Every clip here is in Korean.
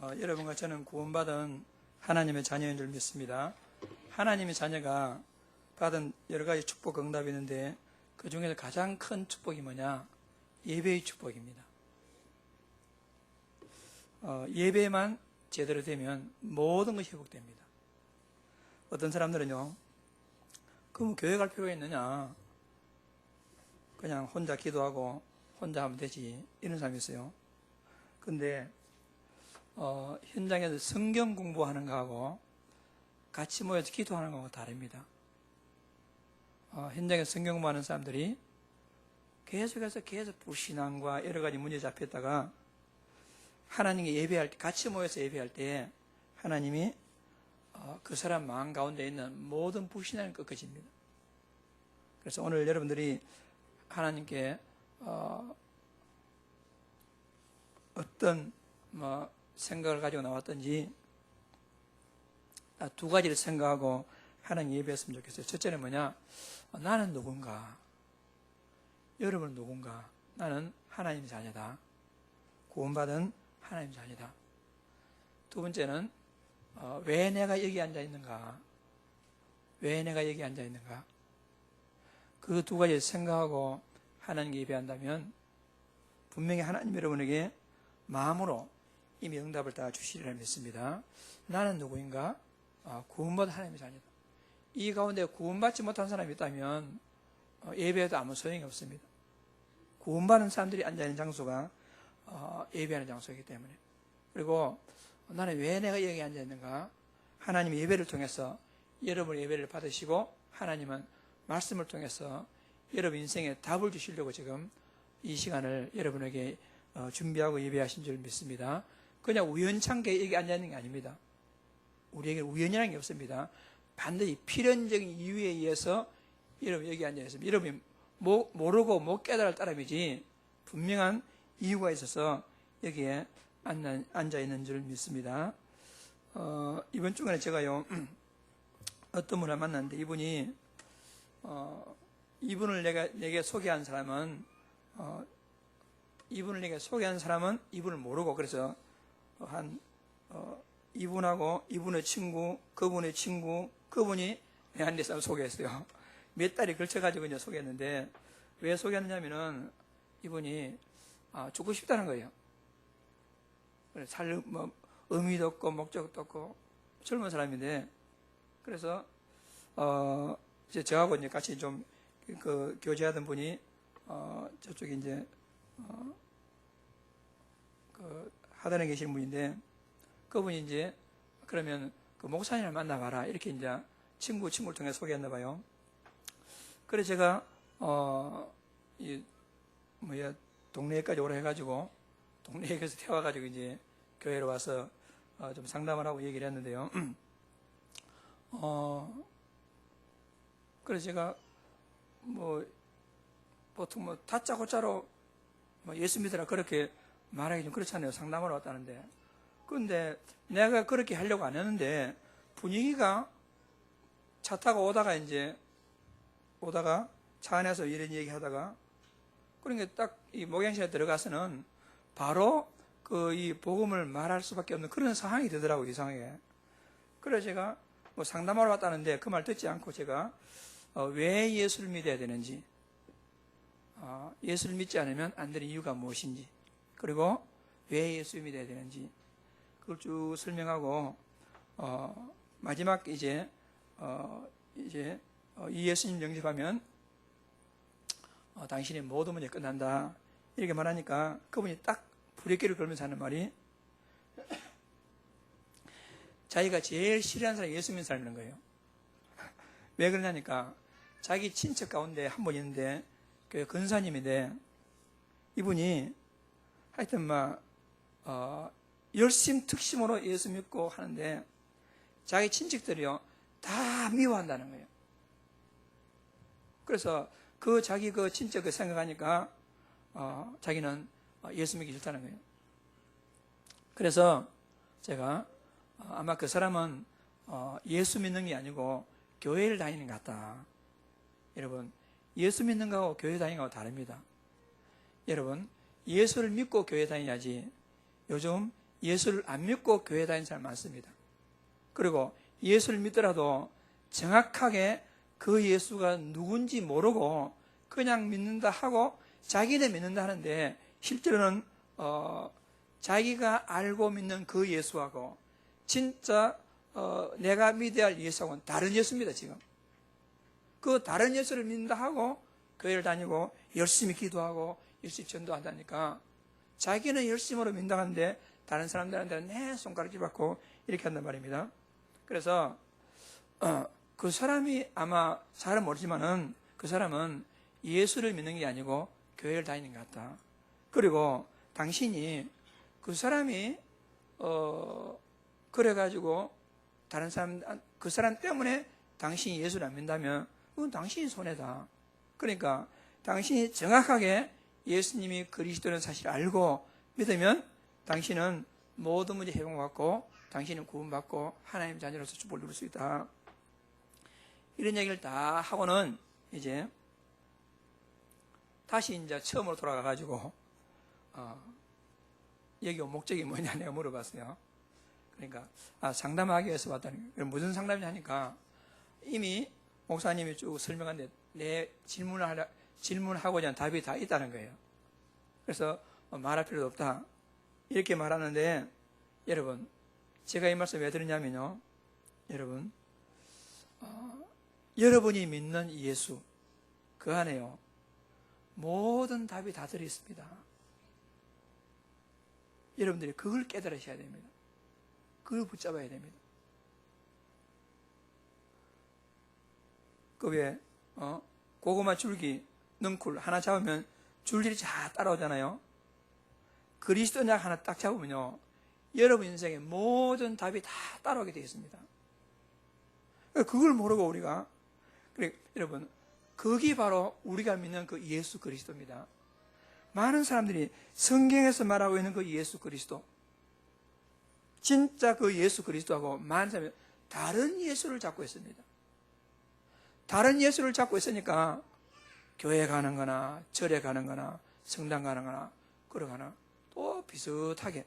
여러분과 저는 구원받은 하나님의 자녀인 줄 믿습니다. 하나님의 자녀가 받은 여러 가지 축복 응답이 있는데 그 중에서 가장 큰 축복이 뭐냐? 예배의 축복입니다. 예배만 제대로 되면 모든 것이 회복됩니다. 어떤 사람들은요, 그럼 교회 갈 필요가 있느냐? 그냥 혼자 기도하고 혼자 하면 되지. 이런 사람이 있어요. 근데 현장에서 성경 공부하는 거하고 같이 모여서 기도하는 거하고 다릅니다. 현장에서 성경 공부하는 사람들이 계속 불신앙과 여러 가지 문제 잡혔다가 하나님께 예배할 때, 같이 모여서 예배할 때 하나님이 그 사람 마음 가운데 있는 모든 불신앙을 꺾어집니다. 그래서 오늘 여러분들이 하나님께 어떤 생각을 가지고 나왔든지 두 가지를 생각하고 하나님 예배했으면 좋겠어요. 첫째는 뭐냐? 나는 누군가? 여러분은 누군가? 나는 하나님의 자녀다. 구원받은 하나님의 자녀다. 두 번째는 왜 내가 여기 앉아 있는가? 왜 내가 여기 앉아 있는가? 그 두 가지를 생각하고 하나님께 예배한다면 분명히 하나님 여러분에게 마음으로 이미 응답을 다 주시리라 믿습니다. 나는 누구인가? 구원받은 하나님의 자녀다. 이 가운데 구원받지 못한 사람이 있다면 예배에도 아무 소용이 없습니다. 구원받은 사람들이 앉아있는 장소가 예배하는 장소이기 때문에. 그리고 나는 왜 내가 여기 앉아있는가? 하나님의 예배를 통해서 여러분의 예배를 받으시고 하나님은 말씀을 통해서 여러분 인생에 답을 주시려고 지금 이 시간을 여러분에게 준비하고 예배하신 줄 믿습니다. 그냥 우연찮게 여기 앉아있는 게 아닙니다. 우리에게 우연이라는 게 없습니다. 반드시 필연적인 이유에 의해서 여러분 여기 앉아있습니다. 여러분이 모르고 못 깨달을 따름이지 분명한 이유가 있어서 여기에 앉아있는 줄 믿습니다. 이번 주간에 제가요 어떤 분을 만났는데 이분을 내게 소개한 사람은 이분을 모르고 그래서 이분하고 이분의 친구, 그분의 친구, 그분이 내한테 사람 소개했어요. 몇 달이 걸쳐가지고 이제 소개했는데 왜 소개했느냐면은 이분이 죽고 싶다는 거예요. 살 의미도 없고 목적도 없고 젊은 사람인데 그래서 이제 저하고 이제 같이 좀 그 교제하던 분이 저쪽에 이제 그 하단에 계시는 분인데 그분이 이제 그러면 그 목사님을 만나봐라 이렇게 이제 친구를 통해 소개했나 봐요. 그래서 제가 동네에까지 오라 해가지고 동네에서 태워가지고 이제 교회로 와서 좀 상담을 하고 얘기를 했는데요. 그래서 제가 보통 다짜고짜로 예수 믿으라 그렇게 말하기 좀 그렇잖아요. 상담하러 왔다는데. 그런데 내가 그렇게 하려고 안 했는데 분위기가 차 타고 오다가 차 안에서 이런 얘기 하다가 그러니까 딱 이 목양실에 들어가서는 바로 이 복음을 말할 수밖에 없는 그런 상황이 되더라고요. 이상하게. 그래서 제가 상담하러 왔다는데 그 말 듣지 않고 제가 왜 예수를 믿어야 되는지, 예수를 믿지 않으면 안 되는 이유가 무엇인지, 그리고 왜 예수를 믿어야 되는지 그걸 쭉 설명하고 마지막 이제 이 예수님 영접하면 당신의 모든 문제 끝난다 이렇게 말하니까 그분이 딱 부리끼를 걸면서 하는 말이 자기가 제일 싫어하는 사람이 예수 믿는 사람이라는 거예요. 왜 그러냐니까 자기 친척 가운데 한 분 있는데 그 근사님인데 이분이 하여튼 열심 특심으로 예수 믿고 하는데 자기 친척들이요 다 미워한다는 거예요. 그래서 자기 친척 생각하니까 자기는 예수 믿기 싫다는 거예요. 그래서 제가 아마 그 사람은 예수 믿는 게 아니고 교회를 다니는 것 같다. 여러분 예수 믿는 거하고 교회 다니는 거하고 다릅니다. 여러분 예수를 믿고 교회 다녀야지 요즘 예수를 안 믿고 교회 다니는 사람 많습니다. 그리고 예수를 믿더라도 정확하게 그 예수가 누군지 모르고 그냥 믿는다 하고 자기네 믿는다 하는데 실제로는 자기가 알고 믿는 그 예수하고 진짜 내가 믿어야 할 예수하고는 다른 예수입니다. 지금 그 다른 예수를 믿는다 하고 교회를 다니고 열심히 기도하고 열심히 전도한다니까 자기는 열심으로 믿는다는데 다른 사람들한테는 내 손가락질 받고 이렇게 한단 말입니다. 그래서 그 사람이 아마 잘은 모르지만은 그 사람은 예수를 믿는 게 아니고 교회를 다니는 것 같다. 그리고 당신이 그 사람이 그래가지고 다른 사람 그 사람 때문에 당신이 예수를 안 믿는다면 그건 당신이 손해다. 그러니까 당신이 정확하게 예수님이 그리스도는 사실 알고 믿으면 당신은 모든 문제 해방받고 당신은 구원받고 하나님 자녀로서 축복을 누릴 수 있다. 이런 얘기를 다 하고는 이제 다시 이제 처음으로 돌아가가지고 여기 온 목적이 뭐냐 내가 물어봤어요. 그러니까 상담하기 위해서 왔다니. 무슨 상담이냐 하니까 이미 목사님이 쭉 설명하는데 내 질문하고자 하는 답이 다 있다는 거예요. 그래서 말할 필요도 없다 이렇게 말하는데 여러분 제가 이 말씀 왜 드리냐면요. 여러분 여러분이 믿는 예수 그 안에요 모든 답이 다 들어있습니다. 여러분들이 그걸 깨달으셔야 됩니다. 그걸 붙잡아야 됩니다. 그 왜 고구마 줄기 능쿨 하나 잡으면 줄들이 다 따라오잖아요. 그리스도 약 하나 딱 잡으면요 여러분 인생의 모든 답이 다 따라오게 되어 있습니다. 그걸 모르고 우리가 그래 여러분 그게 바로 우리가 믿는 그 예수 그리스도입니다. 많은 사람들이 성경에서 말하고 있는 그 예수 그리스도 진짜 그 예수 그리스도하고 많은 사람이 다른 예수를 잡고 있습니다. 다른 예수를 잡고 있으니까 교회 가는 거나 절에 가는 거나 성당 가는 거나 걸어가나 또 비슷하게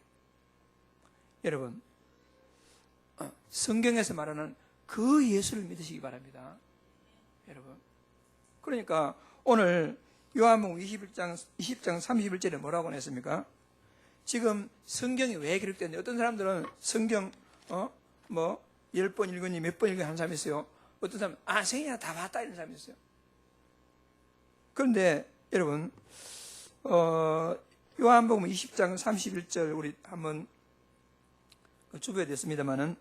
여러분 성경에서 말하는 그 예수를 믿으시기 바랍니다. 여러분 그러니까 오늘 요한복음 20장 31절에 뭐라고 했습니까? 지금 성경이 왜 기록됐는데 어떤 사람들은 성경 10번 읽으니 몇 번 읽으니 하는 사람이 있어요. 어떤 사람은 성경이 다 봤다 이런 사람이 있어요. 그런데 여러분 요한복음 20장 31절 우리 한번 주부에 됐습니다만은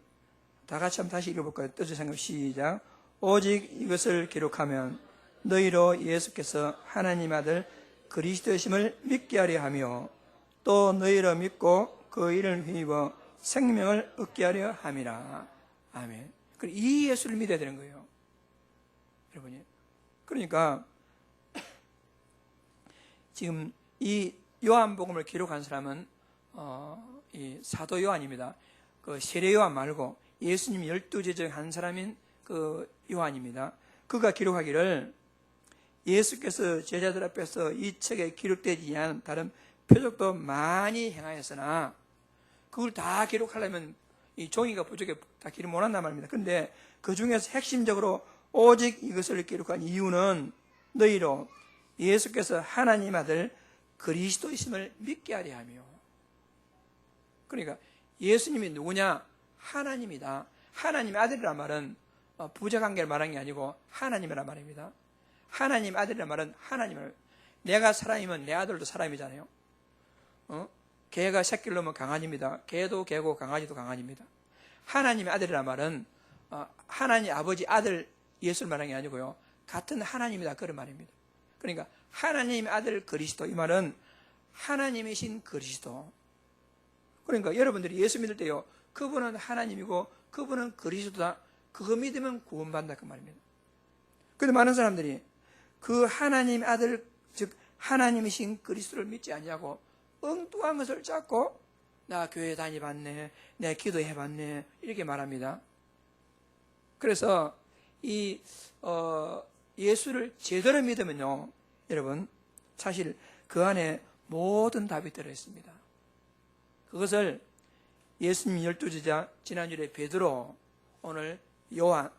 다 같이 한번 다시 읽어볼까요? 뜻을 생각 시작. 오직 이것을 기록하면 너희로 예수께서 하나님 아들 그리스도이심을 믿게 하려 하며 또 너희로 믿고 그 이름을 힘입어 생명을 얻게 하려 함이라. 아멘. 이 예수를 믿어야 되는 거예요. 여러분이. 그러니까 지금 이 요한복음을 기록한 사람은 이 사도 요한입니다. 그 세례 요한 말고 예수님 12제자 중 한 사람인 그 요한입니다. 그가 기록하기를 예수께서 제자들 앞에서 이 책에 기록되지 않은 다른 표적도 많이 행하였으나 그걸 다 기록하려면 이 종이가 부족해 다 기록 못한단 말입니다. 그런데 그 중에서 핵심적으로 오직 이것을 기록한 이유는 너희로 예수께서 하나님 아들 그리스도이심을 믿게 하려 하며. 그러니까 예수님이 누구냐? 하나님이다. 하나님의 아들이란 말은 부자관계를 말하는 게 아니고 하나님이란 말입니다. 하나님 아들이란 말은 하나님을 내가 사람이면 내 아들도 사람이잖아요. 개가 새끼를 낳으면 강아지입니다. 개도 개고 강아지도 강아지입니다. 하나님의 아들이란 말은 하나님 아버지 아들 예수를 말하는 게 아니고요. 같은 하나님이다 그런 말입니다. 그러니까 하나님의 아들 그리스도 이 말은 하나님이신 그리스도. 그러니까 여러분들이 예수 믿을 때요. 그분은 하나님이고 그분은 그리스도다. 그거 믿으면 구원받는다 그 말입니다. 그런데 많은 사람들이 그 하나님의 아들 즉 하나님이신 그리스도를 믿지 않냐고 엉뚱한 것을 찾고 나 교회 다녀봤네, 내 기도해봤네 이렇게 말합니다. 그래서 이 예수를 제대로 믿으면요, 여러분 사실 그 안에 모든 답이 들어있습니다. 그것을 예수님 12제자, 지난주에 베드로, 오늘 요한,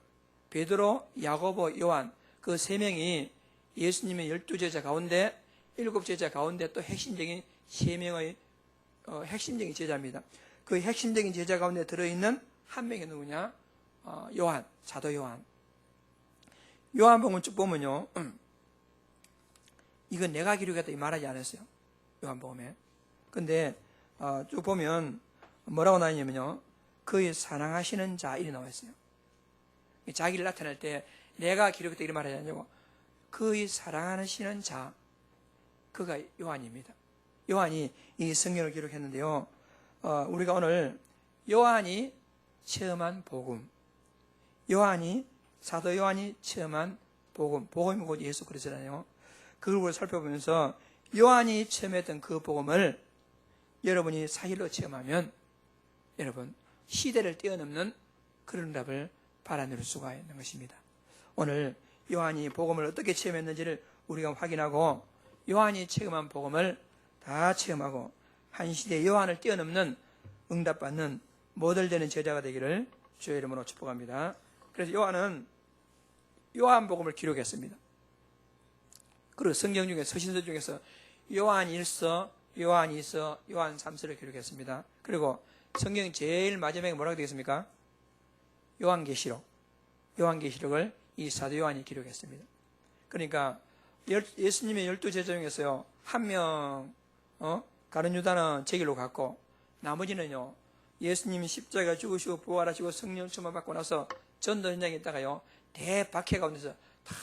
베드로, 야고보, 요한, 그 세 명이 예수님의 12제자 가운데 7제자 가운데 또 핵심적인 세 명의 핵심적인 제자입니다. 그 핵심적인 제자 가운데 들어있는 한 명이 누구냐? 요한, 사도 요한. 요한복음 쭉 보면요, 이건 내가 기록했다 이 말하지 않았어요. 요한복음에. 근데 쭉 보면 뭐라고 나왔냐면요, 그의 사랑하시는 자 이렇게 나와 있어요. 자기를 나타낼 때 내가 기록했다 이런 말하지 않냐고, 그의 사랑하시는 자, 그가 요한입니다. 요한이 이 성경을 기록했는데요, 우리가 오늘 요한이 체험한 복음, 사도 요한이 체험한 복음, 복음이 곧 예수 그리스도잖아요. 그걸 살펴보면서 요한이 체험했던 그 복음을 여러분이 사실로 체험하면 여러분 시대를 뛰어넘는 그런 응답을 받아낼 수가 있는 것입니다. 오늘 요한이 복음을 어떻게 체험했는지를 우리가 확인하고 요한이 체험한 복음을 다 체험하고 한 시대 요한을 뛰어넘는 응답받는 모델 되는 제자가 되기를 주의 이름으로 축복합니다. 그래서 요한은 요한복음을 기록했습니다. 그리고 성경 중에 서신서 중에서 요한 1서, 요한 2서, 요한 3서를 기록했습니다. 그리고 성경 제일 마지막에 뭐라고 되겠습니까? 요한계시록을 이 사도 요한이 기록했습니다. 그러니까 예수님의 12제자 중에서요, 한 명 가룟 유다는 제 길로 갔고, 나머지는요 예수님이 십자가 죽으시고 부활하시고 성령 충만 받고 나서 전도 현장에 있다가요 대박해 가운데서 다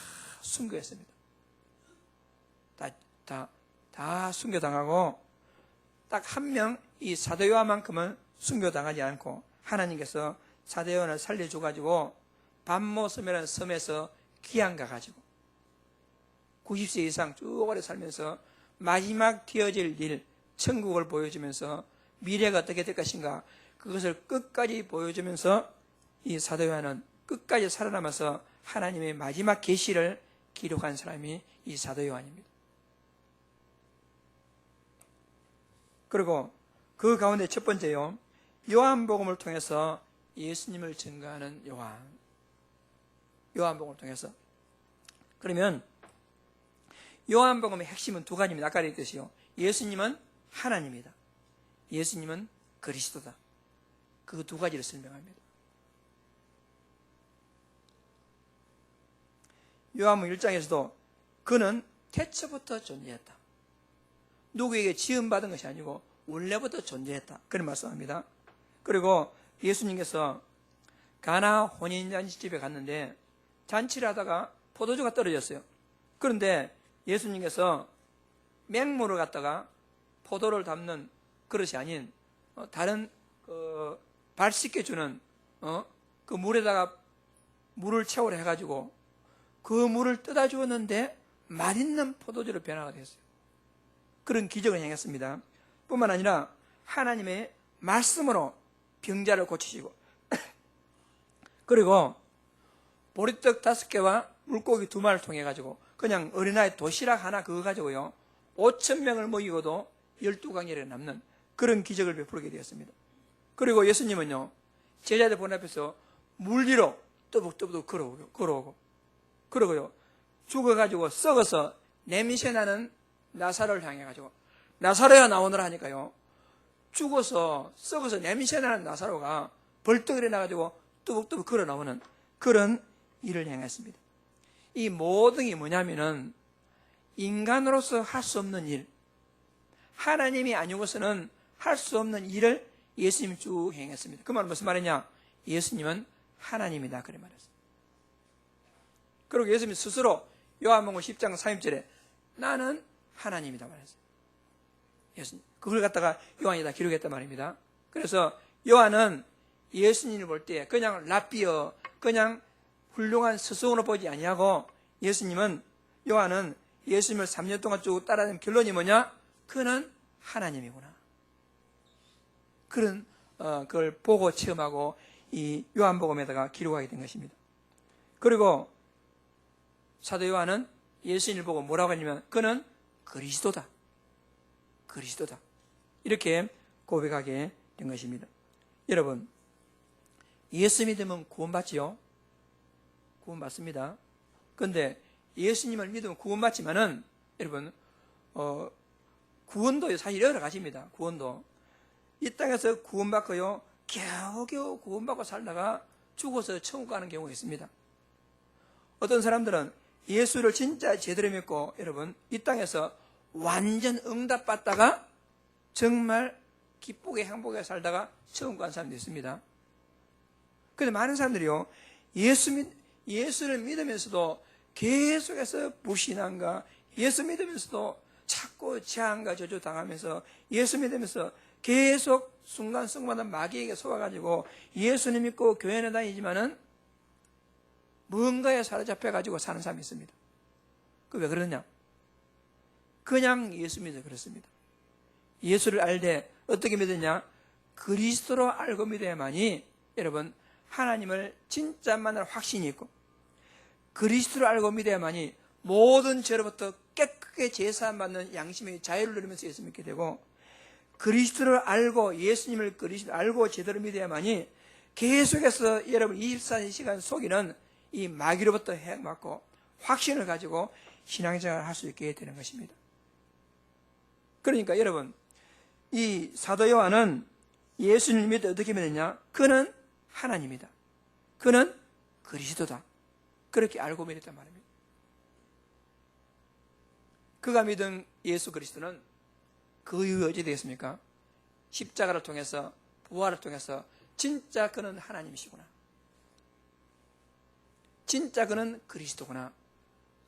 순교했습니다. 다 순교당하고 딱 한 명 이 사도 요한만큼은 순교당하지 않고 하나님께서 사도 요한을 살려줘가지고 밤모섬이라는 섬에서 귀양 가가지고 90세 이상 쭉 오래 살면서 마지막 되어질 일, 천국을 보여주면서 미래가 어떻게 될 것인가, 그것을 끝까지 보여주면서 이 사도 요한은 끝까지 살아남아서 하나님의 마지막 계시를 기록한 사람이 이 사도 요한입니다. 그리고 그 가운데 첫 번째요, 요한복음을 통해서 예수님을 증거하는 요한복음을 통해서. 그러면 요한복음의 핵심은 두 가지입니다. 아까 그랬듯이요, 예수님은 하나님이다, 예수님은 그리스도다. 그 두 가지를 설명합니다. 요한복음 1장에서도 그는 태초부터 존재했다, 누구에게 지음받은 것이 아니고 원래부터 존재했다, 그런 말씀합니다. 그리고 예수님께서 가나 혼인잔치집에 갔는데 잔치를 하다가 포도주가 떨어졌어요. 그런데 예수님께서 맹물을 갖다가 포도를 담는 그릇이 아닌 다른 발 씻겨주는 그 물에다가 물을 채우려 해가지고 그 물을 떠다 주었는데 맛있는 포도주로 변화가 됐어요. 그런 기적을 행했습니다. 뿐만 아니라 하나님의 말씀으로 병자를 고치시고 그리고 보리떡 5개와 물고기 2마리를 통해 가지고 그냥 어린아이 도시락 하나 그거 가지고요 5,000명을 먹이고도 12강렬에 남는 그런 기적을 베풀게 되었습니다. 그리고 예수님은요 제자들 본 앞에서 물 위로 뜨북뜨북 걸어오고 그러고요 죽어가지고 썩어서 냄새나는 나사로를 향해 가지고 나사로야 나오느라 하니까요 죽어서 썩어서 냄새나는 나사로가 벌떡 일어나가지고 뚜벅뚜벅 걸어 나오는 그런 일을 행했습니다. 이 모든 게 뭐냐면은 인간으로서 할 수 없는 일, 하나님이 아니고서는 할 수 없는 일을 예수님이 쭉 행했습니다. 그 말은 무슨 말이냐? 예수님은 하나님이다 그래 말했어요. 그리고 예수님이 스스로 요한복음 10장 3절에 나는 하나님이다 말했어요. 예수님 그걸 갖다가 요한이 다 기록했단 말입니다. 그래서 요한은 예수님을 볼 때 그냥 랍비어, 그냥 훌륭한 스승으로 보지 아니하고 요한은 예수님을 3년 동안 쭉 따라다닌 결론이 뭐냐? 그는 하나님이구나. 그런 그걸 보고 체험하고 이 요한복음에다가 기록하게 된 것입니다. 그리고 사도 요한은 예수님을 보고 뭐라고 하냐면 그는 그리스도다. 이렇게 고백하게 된 것입니다. 여러분, 예수 믿으면 구원받지요? 구원받습니다. 그런데 예수님을 믿으면 구원받지만은, 여러분, 구원도 사실 여러 가지입니다. 구원도. 이 땅에서 구원받고요, 겨우겨우 구원받고 살다가 죽어서 천국 가는 경우가 있습니다. 어떤 사람들은 예수를 진짜 제대로 믿고, 여러분, 이 땅에서 완전 응답받다가 정말 기쁘게 행복하게 살다가 천국 간 사람도 있습니다. 그런데 많은 사람들이요, 예수를 믿으면서도 계속해서 불신앙과, 예수 믿으면서도 자꾸 재앙과 저주 당하면서, 예수 믿으면서 계속 순간순간마다 마귀에게 속아가지고 예수님 믿고 교회는 다니지만은 뭔가에 사로잡혀가지고 사는 사람이 있습니다. 그 왜 그러냐? 그냥 예수 믿어 그렇습니다. 예수를 알되 어떻게 믿느냐? 그리스도로 알고 믿어야만이, 여러분, 하나님을 진짜 만날 확신이 있고, 그리스도를 알고 믿어야만이 모든 죄로부터 깨끗하게 제사함 받는 양심의 자유를 누리면서 예수 믿게 되고, 그리스도를 알고 예수님을 그리스도 알고 제대로 믿어야만이 계속해서 여러분 24시간 속이는 이 마귀로부터 해맞고 확신을 가지고 신앙생활을 할 수 있게 되는 것입니다. 그러니까 여러분, 이 사도 요한은 예수님을 믿어 어떻게 믿느냐? 그는 하나님이다. 그는 그리스도다. 그렇게 알고 믿었단 말입니다. 그가 믿은 예수 그리스도는 그 이후에 어찌 되겠습니까? 십자가를 통해서, 부활을 통해서 진짜 그는 하나님이시구나, 진짜 그는 그리스도구나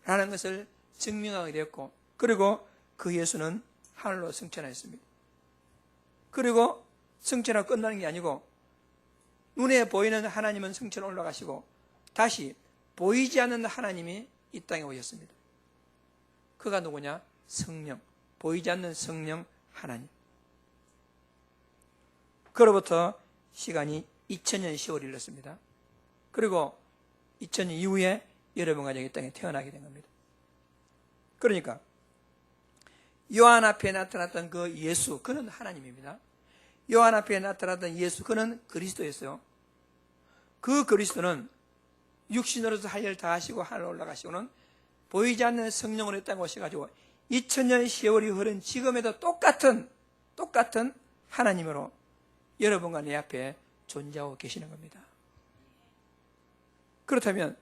라는 것을 증명하게 되었고, 그리고 그 예수는 하늘로 승천하였습니다. 그리고 승천하고 끝나는 게 아니고, 눈에 보이는 하나님은 승천 올라가시고 다시 보이지 않는 하나님이 이 땅에 오셨습니다. 그가 누구냐? 성령, 보이지 않는 성령 하나님. 그로부터 시간이 2000년 10월이 흘렀습니다. 그리고 2000년 이후에 여러분 가정이 이 땅에 태어나게 된 겁니다. 그러니까 요한 앞에 나타났던 그 예수, 그는 하나님입니다. 요한 앞에 나타났던 예수, 그는 그리스도였어요. 그 그리스도는 육신으로서 할 일을 다 하시고 하늘 올라가시고는 보이지 않는 성령으로 이 땅에 오셔가지고 2000년 세월이 흐른 지금에도 똑같은 하나님으로 여러분과 내 앞에 존재하고 계시는 겁니다. 그렇다면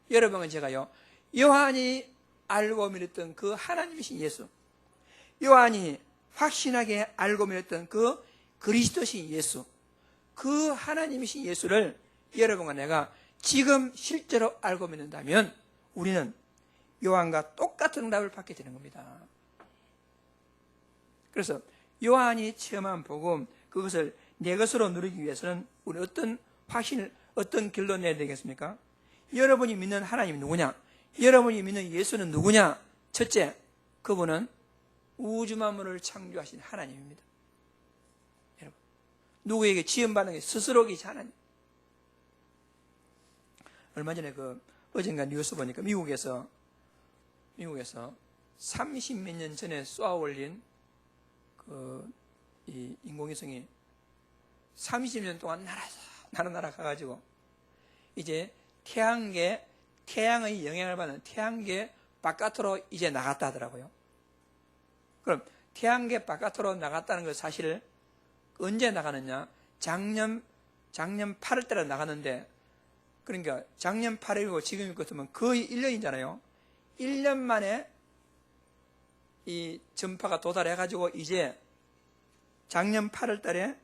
여러분은 제가요, 요한이 알고 믿었던 그 하나님이신 예수, 요한이 확신하게 알고 믿었던 그 그리스도신 예수, 그 하나님이신 예수를 여러분과 내가 지금 실제로 알고 믿는다면 우리는 요한과 똑같은 응답을 받게 되는 겁니다. 그래서 요한이 체험한 복음, 그것을 내 것으로 누리기 위해서는 우리 어떤 확신을, 어떤 결론 내야 되겠습니까? 여러분이 믿는 하나님이 누구냐? 여러분이 믿는 예수는 누구냐? 첫째, 그분은 우주 만물을 창조하신 하나님입니다. 여러분, 누구에게 지음받는 게 스스로 계신 하나님. 얼마 전에 어젠가 뉴스 보니까 미국에서 30몇 년 전에 쏘아 올린 이 인공위성이 30년 동안 날아가가지고 이제 태양의 영향을 받는 태양계 바깥으로 이제 나갔다 하더라고요. 그럼 태양계 바깥으로 나갔다는 그 사실을 언제 나가느냐? 작년 8월 달에 나갔는데, 그러니까 작년 8월이고 지금일 것 같으면 거의 1년이잖아요. 1년 만에 이 전파가 도달해가지고 이제 작년 8월 달에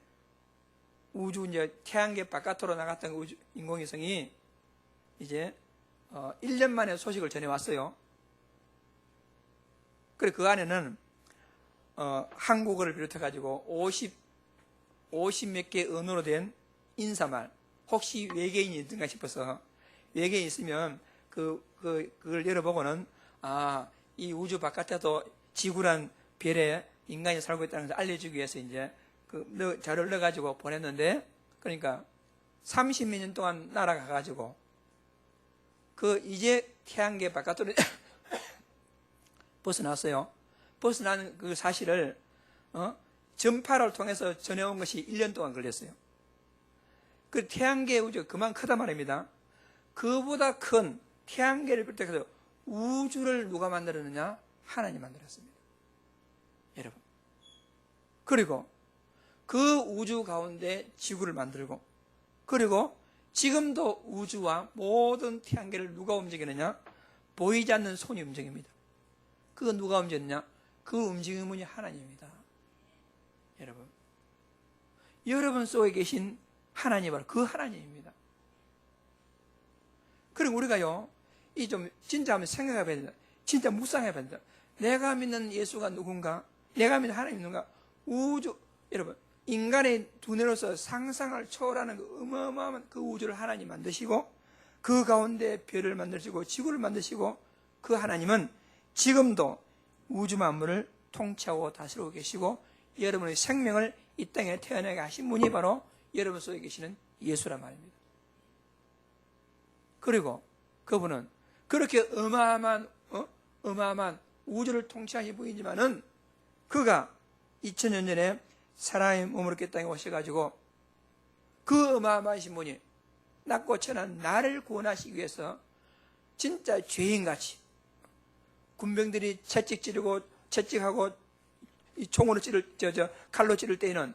이제 태양계 바깥으로 나갔던 그 인공위성이 이제 1년 만에 소식을 전해왔어요. 그래, 그 안에는 한국어를 비롯해가지고 50 몇 개 언어로 된 인사말, 혹시 외계인이 있던가 싶어서, 외계인이 있으면 그걸 열어보고는 이 우주 바깥에도 지구란 별에 인간이 살고 있다는 것을 알려주기 위해서 이제 자료를 넣어가지고 보냈는데, 그러니까 30몇 년 동안 날아가가지고 이제 태양계 바깥으로 벗어났어요. 벗어나는 그 사실을 전파를 통해서 전해온 것이 1년 동안 걸렸어요. 그 태양계의 우주가 그만 크단 말입니다. 그보다 큰 태양계를 비롯해서 우주를 누가 만들었느냐? 하나님 만들었습니다. 여러분. 그리고 그 우주 가운데 지구를 만들고, 그리고 지금도 우주와 모든 태양계를 누가 움직이느냐? 보이지 않는 손이 움직입니다. 그거 누가 움직이느냐? 그 움직이는 분이 하나님입니다. 여러분. 여러분 속에 계신 하나님 바로 그 하나님입니다. 그리고 우리가요, 이 좀 진짜 한번 생각해 봐야 된다. 진짜 묵상해 봐야 된다. 내가 믿는 예수가 누군가? 내가 믿는 하나님이 누군가? 우주, 여러분, 인간의 두뇌로서 상상을 초월하는 그 어마어마한 그 우주를 하나님 만드시고, 그 가운데 별을 만드시고 지구를 만드시고, 그 하나님은 지금도 우주 만물을 통치하고 다스리고 계시고, 여러분의 생명을 이 땅에 태어나게 하신 분이 바로 여러분 속에 계시는 예수란 말입니다. 그리고 그분은 그렇게 어마어마한 우주를 통치하신 분이지만은, 그가 2000년 전에 사람의 몸으로 이 땅에 오셔가지고 그 어마어마하신 분이 낮고 천한 나를 구원하시기 위해서 진짜 죄인같이 군병들이 채찍하고 이 총으로 칼로 찌를 때에는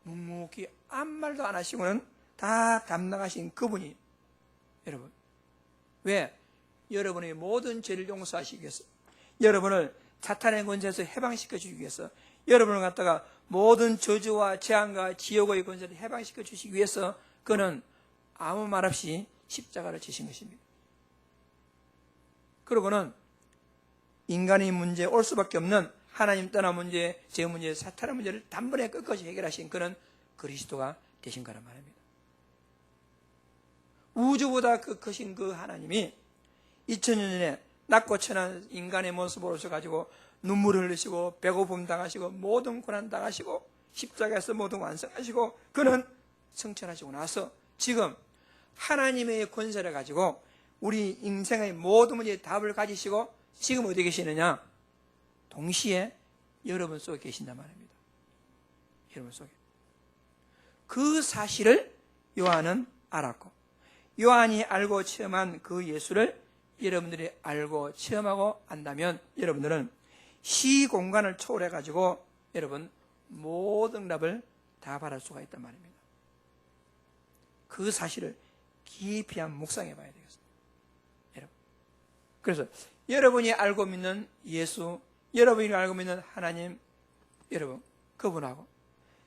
묵묵히 아무 말도 안 하시고는 다 담당하신 그분이, 여러분, 왜? 여러분의 모든 죄를 용서하시기 위해서, 여러분을 사탄의 권세에서 해방시켜 주기 위해서, 여러분을 갖다가 모든 저주와 재앙과 지옥의 권세를 해방시켜 주시기 위해서 그는 아무 말 없이 십자가를 지신 것입니다. 그러고는 인간의 문제, 올 수밖에 없는 하나님 떠난 문제, 죄 문제, 사탄의 문제를 단번에 끝까지 해결하신 그는 그리스도가 되신 거란 말입니다. 우주보다 그 크신 그 하나님이 2000년 전에 낮고 천한 인간의 모습으로 오셔가지고 눈물을 흘리시고 배고픔 당하시고 모든 고난 당하시고 십자가에서 모든 완성하시고, 그는 성천하시고 나서 지금 하나님의 권세를 가지고 우리 인생의 모든 문제에 답을 가지시고 지금 어디 계시느냐? 동시에 여러분 속에 계신단 말입니다. 여러분 속에. 그 사실을 요한은 알았고, 요한이 알고 체험한 그 예수를 여러분들이 알고 체험하고 안다면 여러분들은 시공간을 초월해가지고 여러분 모든 답을 다 받을 수가 있단 말입니다. 그 사실을 깊이 한번 묵상해 봐야 되겠습니다. 여러분. 그래서 여러분이 알고 믿는 예수, 여러분이 알고 믿는 하나님, 여러분 그분하고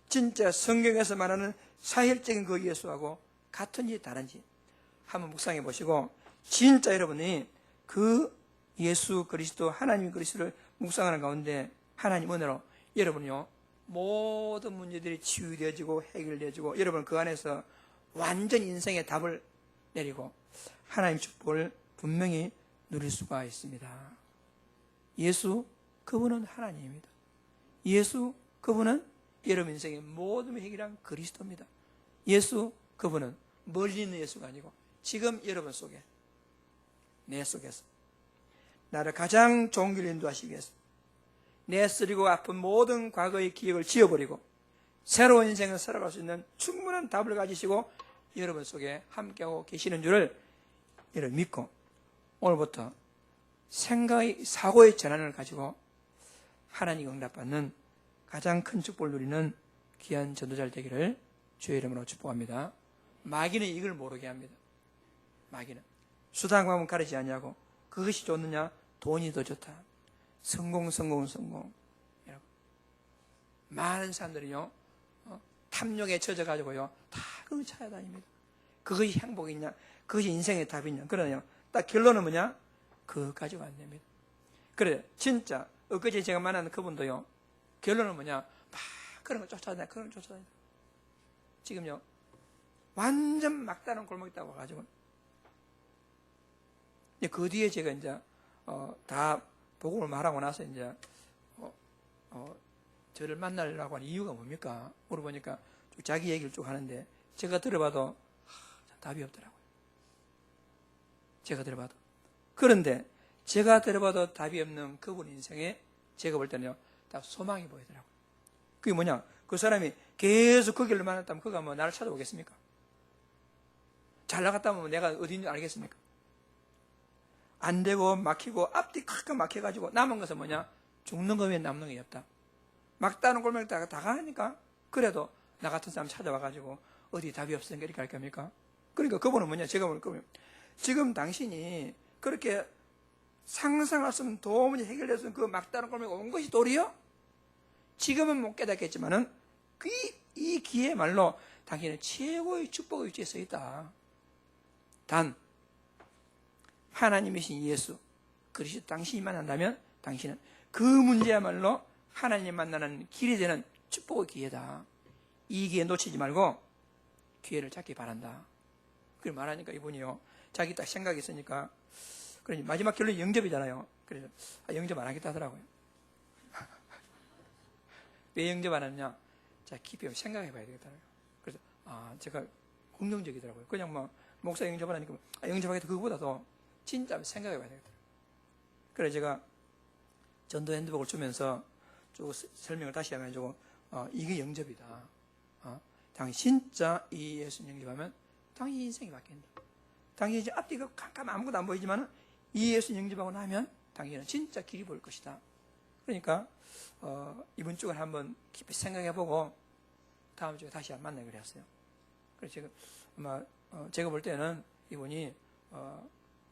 진짜 성경에서 말하는 사실적인 그 예수하고 같은지 다른지 한번 묵상해 보시고, 진짜 여러분이 그 예수 그리스도, 하나님 그리스도를 묵상하는 가운데 하나님 은혜로 여러분요 모든 문제들이 치유되어지고 해결되어지고, 여러분 그 안에서 완전 인생의 답을 내리고 하나님 축복을 분명히 누릴 수가 있습니다. 예수 그분은 하나님입니다. 예수 그분은 여러분 인생의 모든 해결한 그리스도입니다. 예수 그분은 멀리 있는 예수가 아니고 지금 여러분 속에, 내 속에서 나를 가장 좋은 길로 인도하시기 위해서 내 쓰리고 아픈 모든 과거의 기억을 지워버리고 새로운 인생을 살아갈 수 있는 충분한 답을 가지시고 여러분 속에 함께하고 계시는 줄을 여러분 믿고, 오늘부터 생각의, 사고의 전환을 가지고 하나님 응답받는 가장 큰 축복을 누리는 귀한 전도자를 되기를 주의 이름으로 축복합니다. 마귀는 이걸 모르게 합니다. 마귀는 수단과는 가르치지 아니하고 그것이 좋느냐? 돈이 더 좋다. 성공. 여러분, 많은 사람들이요 탐욕에 젖어가지고요 다 그걸 찾아다닙니다. 그것이 행복이냐? 그것이 인생의 답이냐? 그러네요. 딱 결론은 뭐냐? 그거 가지고 안 됩니다. 그래, 진짜 엊그제 제가 만난 그분도요 결론은 뭐냐? 막 그런 거 쫓아다니다. 지금요 완전 막다른 골목에 있다고 와가지고, 그 뒤에 제가 이제 다 복음을 말하고 나서 이제 저를 만나려고 하는 이유가 뭡니까? 물어보니까 자기 얘기를 쭉 하는데 제가 들어봐도 답이 없더라고요. 제가 들어봐도. 그런데 제가 들어봐도 답이 없는 그분 인생에 제가 볼 때는요 딱 소망이 보이더라고요. 그게 뭐냐? 그 사람이 계속 그 길로 만났다면 그가 뭐 나를 찾아오겠습니까? 잘 나갔다 보면 내가 어디인 줄 알겠습니까? 안 되고 막히고 앞뒤 크게 막혀가지고 남은 것은 뭐냐? 죽는 거 외에 남는 게 없다. 막다른 골목 다 가니까 그래도 나 같은 사람 찾아와가지고 어디 답이 없으니까 이렇게 할 겁니까? 그러니까 그분은 뭐냐? 제가 볼 거면 지금 당신이 그렇게 상상할 수 없는 도무지 해결될 수 없는 그 막다른 골목에 온 것이 도리요? 지금은 못 깨닫겠지만은 이 기회말로 당신은 최고의 축복의 위치에 서 있다. 단 하나님이신 예수 그리스도 당신이 만난다면 당신은 그 문제야말로 하나님 만나는 길이 되는 축복의 기회다. 이 기회 놓치지 말고 기회를 잡기 바란다. 그걸 말하니까 이분이요, 자기 딱 생각이 있으니까, 그러니 마지막 결론이 영접이잖아요. 그래서 영접 안 하겠다 하더라고요. 왜 영접 안 하느냐? 자, 깊이 생각해 봐야 되겠다고요. 그래서 제가 긍정적이더라고요. 그냥 뭐 목사 영접을 하니까 영접하겠다 그거보다도 진짜 생각해 봐야 되겠다. 그래서 제가 전도 핸드북을 주면서 쭉 설명을 다시 해가지고 이게 영접이다. 당신 진짜 이 예수 영접하면 당신 인생이 바뀐다. 당신이 이제 앞뒤가 깜깜 아무것도 안 보이지만 이 예수 영접하고 나면 당신은 진짜 길이 보일 것이다. 그러니까 이번 주간 한번 깊이 생각해보고 다음 주에 다시 만나기로 했어요. 그래서 제가 아마 제가 볼 때는 이분이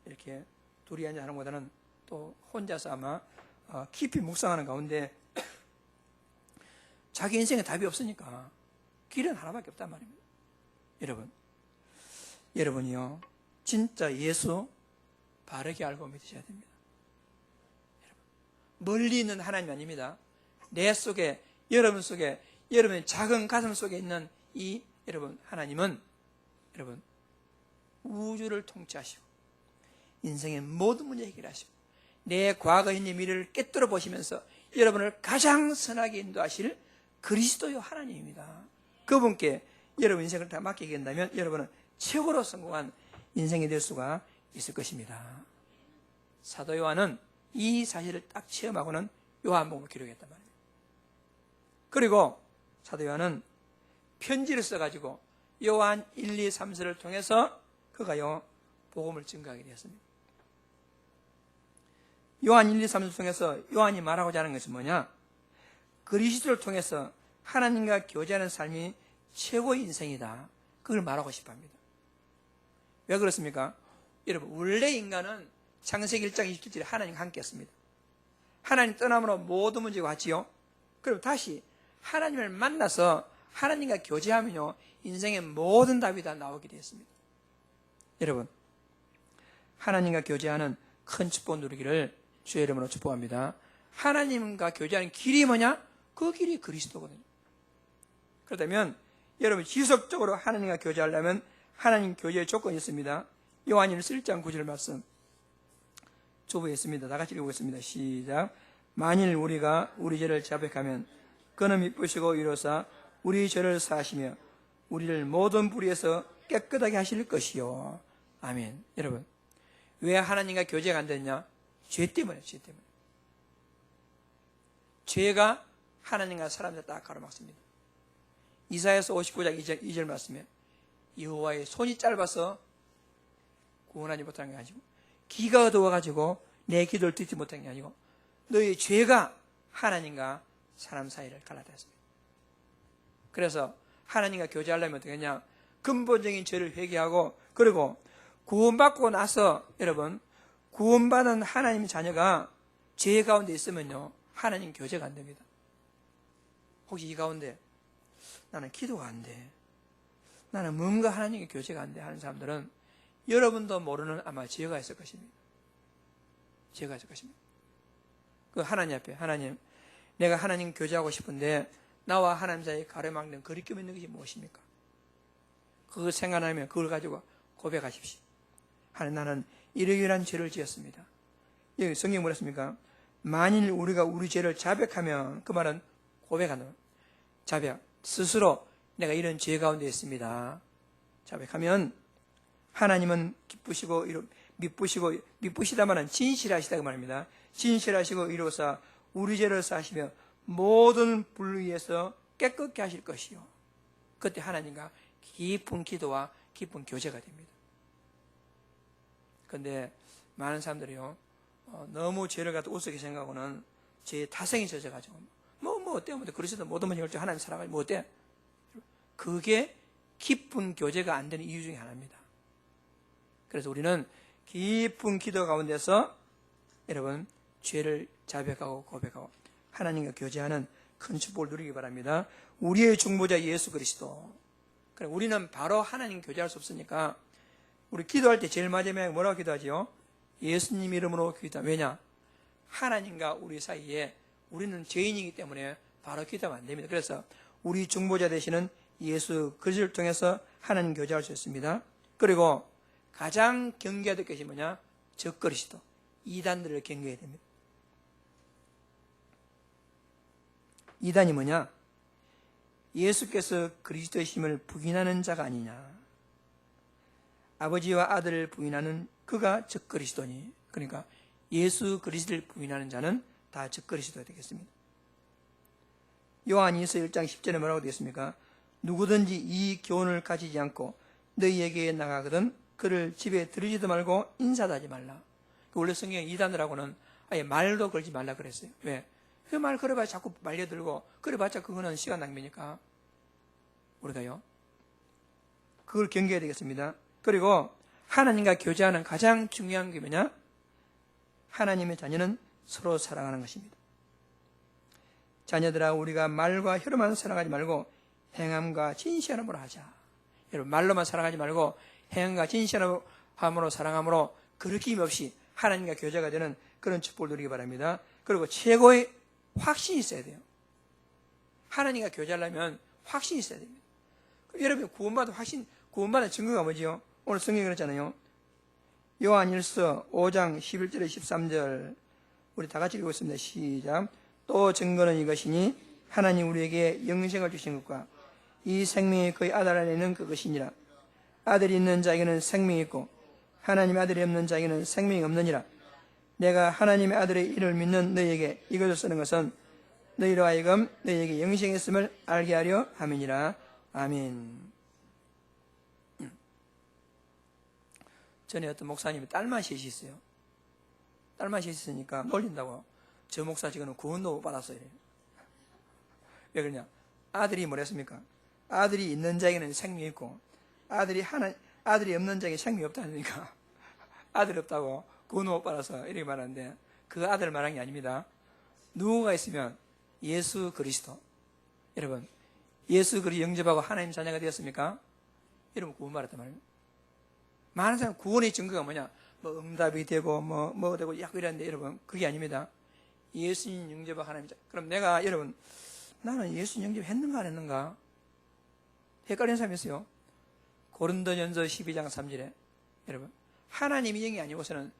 이렇게 둘이 앉아 하는 것보다는 또 혼자서 아마 깊이 묵상하는 가운데 자기 인생에 답이 없으니까 길은 하나밖에 없단 말입니다. 여러분이요 진짜 예수 바르게 알고 믿으셔야 됩니다. 멀리 있는 하나님이 아닙니다. 내 속에, 여러분 속에, 여러분의 작은 가슴 속에 있는 이 하나님은 우주를 통치하시고 인생의 모든 문제 해결하시고 내 과거 있는 미래를 깨뜨려 보시면서 여러분을 가장 선하게 인도하실 그리스도요 하나님입니다. 그분께 여러분 인생을 다 맡기게 된다면 여러분은 최고로 성공한 인생이 될 수가 있을 것입니다. 사도 요한은 이 사실을 딱 체험하고는 요한복음을 기록했단 말이에요. 그리고 사도 요한은 편지를 써가지고 요한 1, 2, 3서를 통해서 그가요 복음을 증거하게 되었습니다. 요한 1, 2, 3을 통해서 요한이 말하고자 하는 것은 뭐냐? 그리스도를 통해서 하나님과 교제하는 삶이 최고의 인생이다. 그걸 말하고 싶어 합니다. 왜 그렇습니까? 여러분, 원래 인간은 창세기 1장 27절에 하나님과 함께 했습니다. 하나님 떠남으로 모든 문제가 왔지요. 그리고 다시 하나님을 만나서 하나님과 교제하면요 인생의 모든 답이 다 나오게 되었습니다. 여러분, 하나님과 교제하는 큰 축복 누리기를 주의 이름으로 축복합니다. 하나님과 교제하는 길이 뭐냐? 그 길이 그리스도거든요. 그렇다면 여러분 지속적으로 하나님과 교제하려면 하나님 교제의 조건이 있습니다. 요한일서 1장 9절 말씀 조부에 있습니다. 다 같이 읽어보겠습니다. 시작. 만일 우리가 우리 죄를 자백하면 그는 미쁘시고 이로사 우리 죄를 사하시며 우리를 모든 불의에서 깨끗하게 하실 것이요. 아멘. 여러분, 왜 하나님과 교제가 안 되느냐? 죄 때문에. 죄가 하나님과 사람들 딱 가로막습니다. 이사야서 59장 2절 말씀에 여호와의 손이 짧아서 구원하지 못하는 게 아니고 기가 어두워가지고 내 기도를 듣지 못한 게 아니고 너희 죄가 하나님과 사람 사이를 갈라놨습니다. 그래서 하나님과 교제하려면 어떻게 하냐? 근본적인 죄를 회개하고 그리고 구원받고 나서 여러분 구원받은 하나님의 자녀가 죄 가운데 있으면요 하나님 교제가 안 됩니다. 혹시 이 가운데 나는 기도가 안 돼, 나는 뭔가 하나님의 교제가 안 돼 하는 사람들은 여러분도 모르는 아마 죄가 있을 것입니다. 죄가 있을 것입니다. 그 하나님 앞에 하나님, 내가 하나님 교제하고 싶은데 나와 하나님 사이에 가로막는 거리낌 있는 것이 무엇입니까? 그걸 생각하면 그걸 가지고 고백하십시오. 하나님, 나는 이러이러한 죄를 지었습니다. 여기 성경이 뭐랬습니까? 만일 우리가 우리 죄를 자백하면, 그 말은 고백하는 자백, 스스로 내가 이런 죄 가운데 있습니다 자백하면 하나님은 기쁘시고 미쁘시다마는 진실하시다 그 말입니다. 진실하시고 이로사 우리 죄를 사하시며 모든 불의에서 깨끗게 하실 것이요. 그때 하나님과 깊은 기도와 깊은 교제가 됩니다. 근데 많은 사람들이요, 너무 죄를 갖다 우습게 생각하고는 죄에 타성이 젖어가지고, 뭐 어때요? 뭐 그리스도 못 오면 이걸 하나님 살아가지고 뭐 어때? 그게 깊은 교제가 안 되는 이유 중에 하나입니다. 그래서 우리는 깊은 기도 가운데서 여러분 죄를 자백하고 고백하고 하나님과 교제하는 큰 축복을 누리기 바랍니다. 우리의 중보자 예수 그리스도. 우리는 바로 하나님 교제할 수 없으니까 우리 기도할 때 제일 마지막에 뭐라고 기도하지요? 예수님 이름으로 기도합니다. 왜냐? 하나님과 우리 사이에 우리는 죄인이기 때문에 바로 기도하면 안 됩니다. 그래서 우리 중보자 되시는 예수 그리스도를 통해서 하나님 교제할 수 있습니다. 그리고 가장 경계해야 될 것이 뭐냐? 적그리스도, 이단들을 경계해야 됩니다. 이단이 뭐냐? 예수께서 그리스도의 힘을 부인하는 자가 아니냐. 아버지와 아들을 부인하는 그가 적그리스도니. 그러니까 예수 그리스도를 부인하는 자는 다 적그리스도가 되겠습니다. 요한일서 1장 10절에 뭐라고 되겠습니까? 누구든지 이 교훈을 가지지 않고 너희에게 나가거든 그를 집에 들이지도 말고 인사도 하지 말라. 원래 성경에 이단들하고는 아예 말도 걸지 말라 그랬어요. 왜? 그 말 그래봐야 자꾸 말려들고 그래봤자 그거는 시간 낭비니까 우리가요 그걸 경계해야 되겠습니다. 그리고 하나님과 교제하는 가장 중요한 게 뭐냐? 하나님의 자녀는 서로 사랑하는 것입니다. 자녀들아 우리가 말과 혀로만 사랑하지 말고 행함과 진실함으로 하자. 여러분 말로만 사랑하지 말고 행함과 진실함으로 사랑함으로 그릇김 없이 하나님과 교제가 되는 그런 축복을 누리기 바랍니다. 그리고 최고의 확신이 있어야 돼요. 하나님과 교제하려면 확신이 있어야 됩니다. 여러분 구원받은 확신, 구원받은 증거가 뭐지요? 오늘 성경에 그랬잖아요. 요한일서 5장 11절에 13절 우리 다 같이 읽겠습니다. 시작. 또 증거는 이것이니 하나님 우리에게 영생을 주신 것과 이 생명이 그의 아들 안에 있는 그것이니라. 아들이 있는 자에게는 생명이 있고 하나님의 아들이 없는 자에게는 생명이 없느니라. 내가 하나님의 아들의 이름을 믿는 너희에게 이것을 쓰는 것은 너희로 하여금 너희에게 영생이 있음을 알게 하려 함이니라. 아멘. 전에 어떤 목사님이 딸만 셋이 있어요. 딸만 셋이 있으니까 놀린다고 저 목사 지금은 구원도 못 받았어요. 왜 그러냐? 아들이 뭐랬습니까? 아들이 있는 자에게는 생명이 있고 아들이 없는 자에게 생명이 없다니까 아들이 없다고 구원 못 받아서 이렇게 말하는데 그 아들 말한 게 아닙니다. 누구가 있으면 예수 그리스도. 여러분 예수 그리스도 영접하고 하나님 자녀가 되었습니까? 여러분 구원 받았단 말이에요. 많은 사람 구원의 증거가 뭐냐? 뭐 응답이 되고 뭐 되고 약 이랬는데 여러분 그게 아닙니다. 예수님 영접하고 하나님 자녀. 그럼 내가 여러분 나는 예수님 영접했는가 안 했는가? 헷갈리는 사람이 있어요. 고린도전서 12장 3절에 여러분 하나님이 영이 아니고서는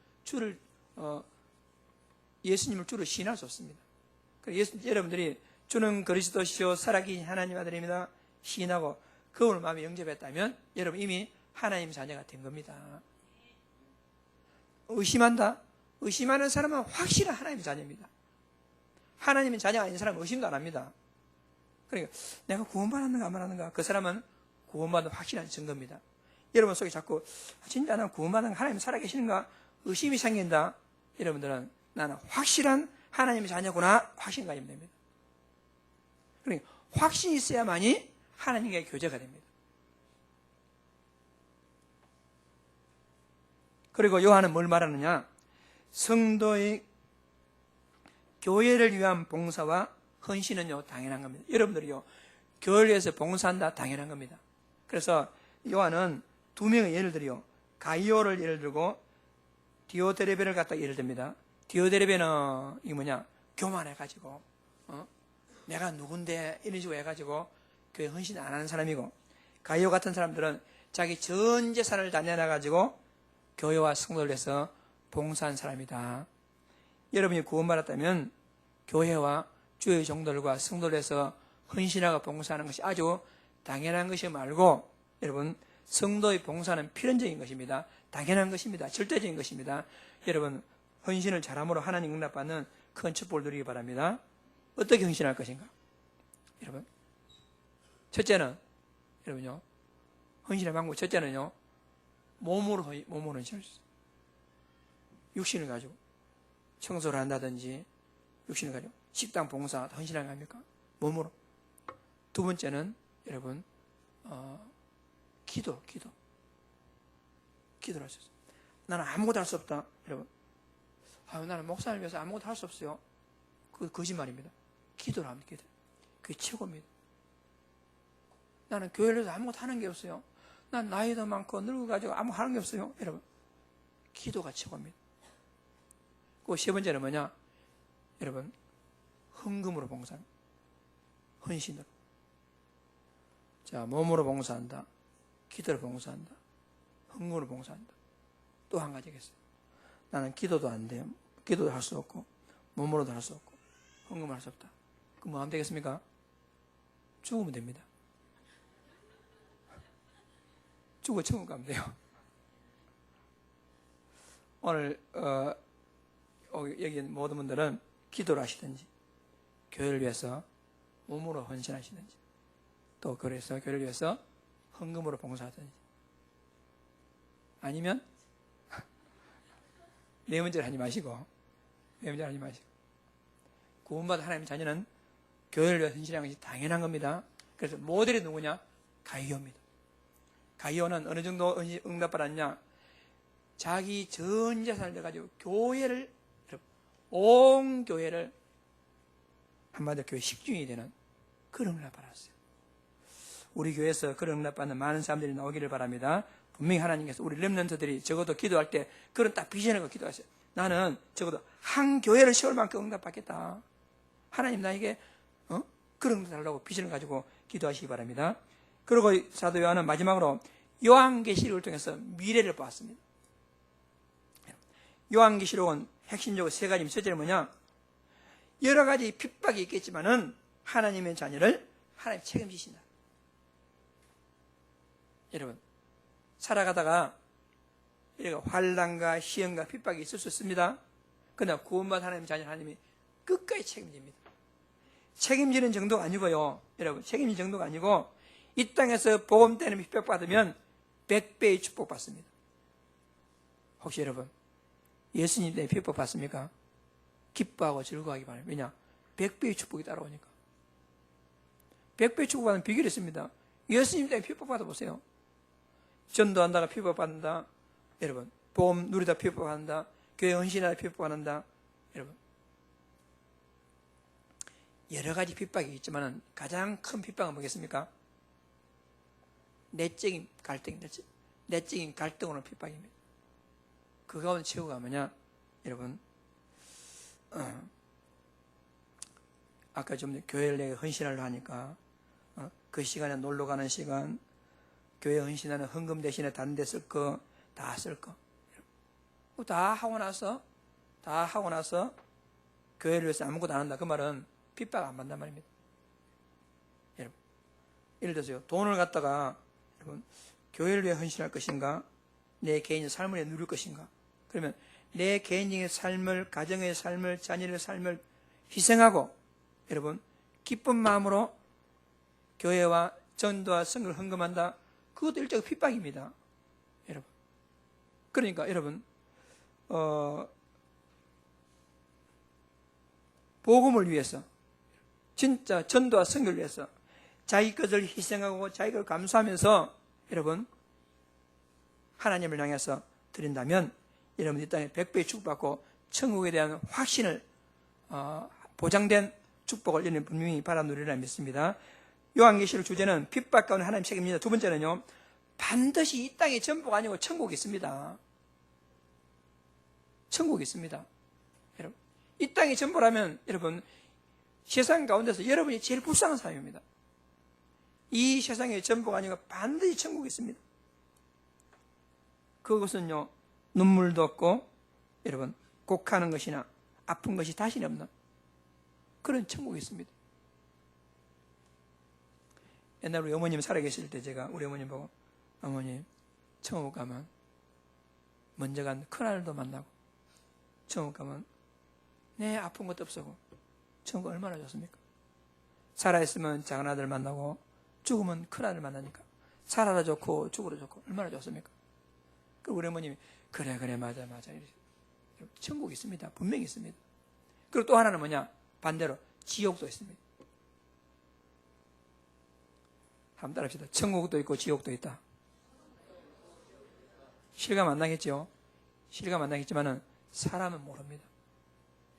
예수님을 주로 시인할 수 없습니다. 여러분들이 주는 그리스도시요 살아계신 하나님 아들입니다 시인하고 그분을 마음에 영접했다면 여러분 이미 하나님 자녀가 된 겁니다. 의심한다? 의심하는 사람은 확실한 하나님의 자녀입니다. 하나님의 자녀가 아닌 사람은 의심도 안 합니다. 그러니까 내가 구원받았는가 안 받았는가 그 사람은 구원받은 확실한 증거입니다. 여러분 속에 자꾸 진짜 나는 구원받은 하나님 살아계시는가 의심이 생긴다. 여러분들은 나는 확실한 하나님의 자녀구나 확신 가지면 됩니다. 그러니까 확신이 있어야만이 하나님과의 교제가 됩니다. 그리고 요한은 뭘 말하느냐? 성도의 교회를 위한 봉사와 헌신은요 당연한 겁니다. 여러분들이요 교회를 위해서 봉사한다 당연한 겁니다. 그래서 요한은 두 명의 예를 들어요. 가이오를 예를 들고 디오데레베를 갖다 예를 듭니다. 디오데레베는 이게 뭐냐? 교만해가지고 내가 누군데 이런 식으로 해가지고 교회 헌신 안 하는 사람이고 가이오 같은 사람들은 자기 전 재산을 다 내놔가지고 교회와 성도를 위해서 봉사한 사람이다. 여러분이 구원받았다면 교회와 주의 종들과 성도를 위해서 헌신하고 봉사하는 것이 아주 당연한 것이 말고 여러분 성도의 봉사는 필연적인 것입니다. 당연한 것입니다. 절대적인 것입니다. 여러분 헌신을 잘함으로 하나님 응답받는 큰 축복을 누리기 바랍니다. 어떻게 헌신할 것인가? 여러분 첫째는 여러분요 헌신의 방법 첫째는요 몸으로 헌신할 수 있어요. 육신을 가지고 청소를 한다든지 육신을 가지고 식당 봉사 헌신하게 합니까? 몸으로. 두 번째는 여러분 기도를 하셨어요. 나는 아무것도 할 수 없다. 여러분 나는 목사를 위해서 아무것도 할 수 없어요. 그거 거짓말입니다. 기도를 합니다. 기도. 그게 최고입니다. 나는 교회를 위해서 아무것도 하는 게 없어요. 난 나이도 많고 늙어가지고 아무 하는 게 없어요. 여러분 기도가 최고입니다. 그 세 번째는 뭐냐? 여러분 헌금으로 봉사합니다. 헌신으로. 자, 몸으로 봉사한다. 기도로 봉사한다. 헌금으로 봉사한다. 또 한 가지가 있어요. 나는 기도도 안 돼요. 기도도 할 수 없고 몸으로도 할 수 없고 헌금을 할 수 없다. 그럼 뭐 하면 되겠습니까? 죽으면 됩니다. 죽어 천국 가면 돼요. 오늘 여기 모든 분들은 기도를 하시든지 교회를 위해서 몸으로 헌신하시든지 또 그래서 교회를 위해서 헌금으로 봉사하든지 아니면 네 번째를 하지 마시고 구원받은 하나님의 자녀는 교회를 위해서 헌신하는 것이 당연한 겁니다. 그래서 모델이 누구냐? 가이오입니다. 가이오는 어느 정도 응답받았냐? 자기 전 재산을 내가지고 교회를, 온 교회를 한마디로 교회 식중이 되는 그런 응답 받았어요. 우리 교회에서 그런 응답 받는 많은 사람들이 나오기를 바랍니다. 분명히 하나님께서 우리 렘넌트들이 적어도 기도할 때 그런 딱 비전을 갖고 기도하세요. 나는 적어도 한 교회를 세울 만큼 응답 받겠다. 하나님 나에게 그런 응답 달라고 비전을 가지고 기도하시기 바랍니다. 그리고 사도 요한은 마지막으로 요한계시록을 통해서 미래를 보았습니다. 요한계시록은 핵심적으로 세 가지. 첫째는 뭐냐? 여러 가지 핍박이 있겠지만은 하나님의 자녀를 하나님 책임지신다. 여러분 살아가다가 이렇게 환난과 시험과 핍박이 있을 수 있습니다. 그러나 구원받은 하나님의 자녀 하나님이 끝까지 책임집니다. 책임지는 정도가 아니고요. 여러분 책임지는 정도가 아니고 이 땅에서 복음 때문에 핍박받으면 100배의 축복받습니다. 혹시 여러분 예수님 때문에 핍박받습니까? 기뻐하고 즐거워하기 바랍니다. 왜냐? 100배의 축복이 따라오니까. 100배의 축복받는 비결이 있습니다. 예수님 때문에 핍박받아 보세요. 전도한다가 핍박받는다. 여러분 복음 누리다 핍박받는다. 교회 헌신하다 핍박받는다. 여러분 여러 가지 핍박이 있지만 가장 큰 핍박은 뭐겠습니까? 내적인 갈등으로 핍박입니다. 그 가운데 최후가 뭐냐? 여러분 아까 좀 교회를 내가 헌신하려 하니까 그 시간에 놀러 가는 시간, 교회 헌신하는 헌금 대신에 다른 데 쓸 거 다 쓸 거 다 하고 나서 교회를 위해서 아무것도 안 한다. 그 말은 핍박 안 받는단 말입니다. 여러분 예를 들어서요, 돈을 갖다가 여러분 교회를 위해 헌신할 것인가, 내 개인의 삶을 위해 누릴 것인가. 그러면 내 개인의 삶을, 가정의 삶을, 자녀의 삶을 희생하고 여러분 기쁜 마음으로 교회와 전도와 성을 헌금한다. 그것도 일종의 핍박입니다. 여러분 그러니까 여러분 복음을 위해서 진짜 전도와 성을 위해서 자기 것을 희생하고 자기 것을 감수하면서 여러분 하나님을 향해서 드린다면 여러분 이 땅에 100배의 축복받고 천국에 대한 확신을 보장된 축복을 여러분 분명히 바라 누리라 믿습니다. 요한계시록 주제는 핍박 가운데 하나님 책임입니다. 두 번째는요, 반드시 이 땅의 전부가 아니고 천국이 있습니다. 천국이 있습니다. 여러분 이 땅의 전부라면 여러분 세상 가운데서 여러분이 제일 불쌍한 사람입니다. 이 세상의 전부가 아니고 반드시 천국이 있습니다. 그것은요 눈물도 없고 여러분 곡하는 것이나 아픈 것이 다시는 없는 그런 천국이 있습니다. 옛날 우리 어머님 살아계실 때 제가 우리 어머님 보고, 어머님 천국 가면 먼저 간 큰아들도 만나고 천국 가면 내 아픈 것도 없어고 천국 얼마나 좋습니까? 살아있으면 작은아들 만나고 죽으면 큰아들 만나니까 살아라 좋고 죽으라 좋고 얼마나 좋습니까? 그 우리 어머님이 그래 맞아 이러세요. 천국이 있습니다. 분명히 있습니다. 그리고 또 하나는 뭐냐? 반대로 지옥도 있습니다. 한번 따라합시다. 천국도 있고 지옥도 있다. 실감 안 나겠죠? 실감 안 나겠지만은 사람은 모릅니다.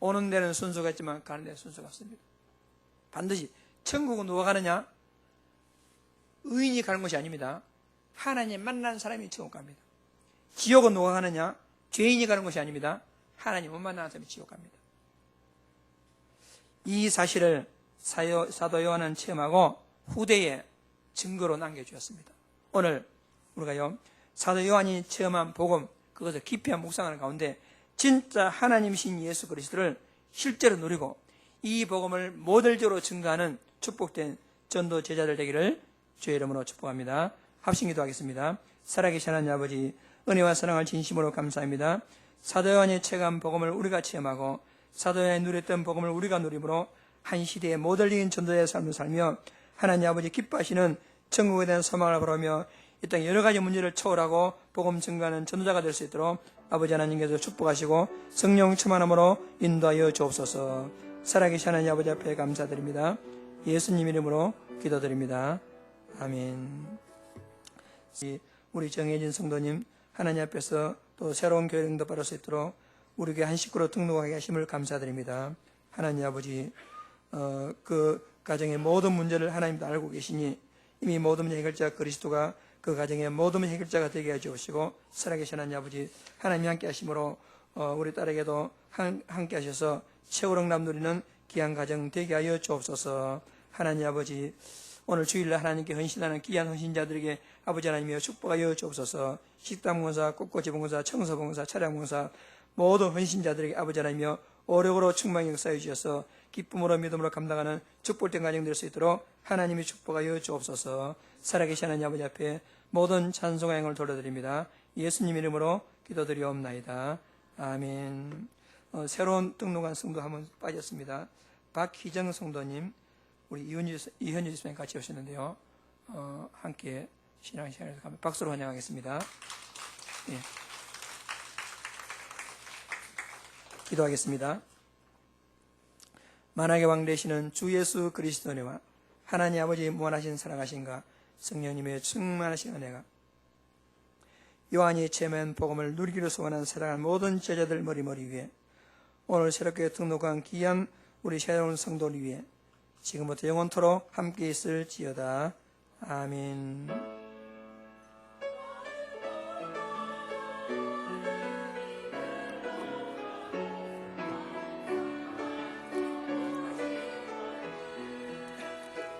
오는 데는 순서가 있지만 가는 데는 순서가 없습니다. 반드시 천국은 누가 가느냐? 의인이 가는 것이 아닙니다. 하나님 만난 사람이 천국 갑니다. 지옥은 누가 가느냐? 죄인이 가는 것이 아닙니다. 하나님 못 만나는 사람이 지옥 갑니다. 이 사실을 사도 요한은 체험하고 후대에 증거로 남겨주었습니다. 오늘 우리가요, 사도 요한이 체험한 복음, 그것을 깊이 묵상하는 가운데 진짜 하나님이신 예수 그리스도를 실제로 누리고 이 복음을 모델적으로 증거하는 축복된 전도 제자들 되기를 주의 이름으로 축복합니다. 합심 기도하겠습니다. 살아계신 하나님 아버지, 은혜와 사랑을 진심으로 감사합니다. 사도 요한이 체험한 복음을 우리가 체험하고 사도 요한이 누렸던 복음을 우리가 누림으로 한 시대의 모델링인 전도자의 삶을 살며 하나님 아버지 기뻐하시는 천국에 대한 소망을 바라며 이 땅 여러 가지 문제를 초월하고 복음 증거하는 전도자가 될 수 있도록 아버지 하나님께서 축복하시고 성령 충만함으로 인도하여 주옵소서. 살아계신 하나님 아버지 앞에 감사드립니다. 예수님 이름으로 기도드립니다. 아멘. 우리 정혜진 성도님 하나님 앞에서 또 새로운 교회 응답받을 수 있도록 우리 교회 한 식구로 등록하게 하심을 감사드립니다. 하나님 아버지, 그 가정의 모든 문제를 하나님도 알고 계시니 이미 모든 문제 해결자 그리스도가 그 가정의 모든 해결자가 되게 해주시고 살아계신 하나님 아버지, 하나님이 함께 하심으로 우리 딸에게도 함께 하셔서 최고령남 누리는 귀한 가정 되게 하여 주옵소서. 하나님 아버지, 오늘 주일날 하나님께 헌신하는 귀한 헌신자들에게 아버지 하나님이여 축복하여 주옵소서. 식당봉사, 꽃꽂이봉사, 청소봉사, 차량봉사 모든 헌신자들에게 아버지 하나님이여 오력으로 충만히 역사해 주셔서 기쁨으로 믿음으로 감당하는 축복된 가정 될 수 있도록 하나님이 축복하여 주옵소서. 살아계신 하나님 아버지 앞에 모든 찬송과 영을 돌려드립니다. 예수님 이름으로 기도드리옵나이다. 아멘. 새로운 등록한 성도 한 분 빠졌습니다. 박희정 성도님, 우리 이현주 집사님 같이 오셨는데요. 함께 신앙 시간에서 박수로 환영하겠습니다. 예. 기도하겠습니다. 만왕의 왕 되시는 주 예수 그리스도님과 하나님 아버지 무한하신 사랑하신가 성령님의 충만하신 은혜가 요한이 체험한 복음을 누리기로 소원한 사랑하는 모든 제자들 머리머리 위에 오늘 새롭게 등록한 귀한 우리 새로운 성도를 위해 지금부터 영원토록 함께 있을지어다. 아멘.